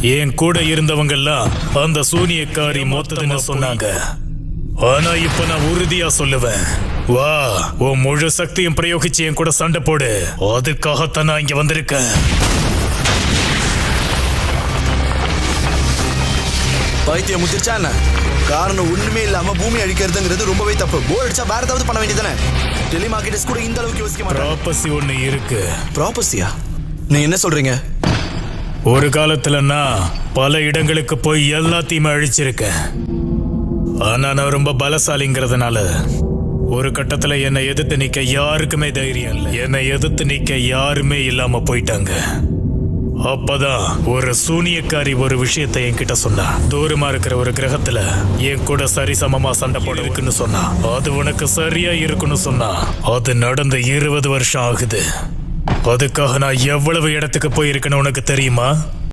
என் கூட இருந்தவங்க எல்லாம் அந்த சூனியக்காரி மொத்ததுன்னு சொன்னாங்க. ஆனா இப்ப நான் உறுதியா சொல்லுவேன், வா, உன் முழு சக்தியும் பிரயோகிச்சு என் கூட சண்டை போடு. அதுக்காகத்தான் நான் இங்க வந்திருக்கேன். பைத்தியம் முத்திருச்சா என்ன? காரணம் ஒண்ணுமே இல்லாம பூமி அழிக்கிறதுங்கிறது ரொம்பவே தப்பு. போர் அடிச்சா வேற ஏதாவது பண்ண வேண்டியதானே? டெலிமார்க்கெட்டர்ஸ் கூட இந்த அளவுக்கு யோசிக்க மாட்டாங்க. ப்ராப்பர்சி ஒண்ணு இருக்கு. ப்ராப்பர்சியா? நீ என்ன சொல்றீங்க? ஒரு காலத்துல நான் பல இடங்களுக்கு போய் எல்லாத்தையுமே அழிச்சிருக்கேன். ஆனா நான் ரொம்ப பலசாலிங்கிறதுனால ஒரு கட்டத்துல என்னை எதிர்த்து நிக்க யாருக்குமே தைரியம் இல்லை. என்னை எதிர்த்து நிக்க யாருமே இல்லாம போயிட்டாங்க. அப்பதான் ஒரு சூனியக்காரி ஒரு விஷயத்தை என்கிட்ட சொன்னா. தூரமா இருக்கிற ஒரு கிரகத்துல என் கூட சரிசமமா சண்டை போட இருக்குன்னு சொன்னா. அது உனக்கு சரியா இருக்குன்னு சொன்னா. அது நடந்து 20 வருஷம் ஆகுது. அதுக்காக நான் எவ்வளவு இடத்துக்கு போயிருக்கேன்னு உனக்கு தெரியுமா?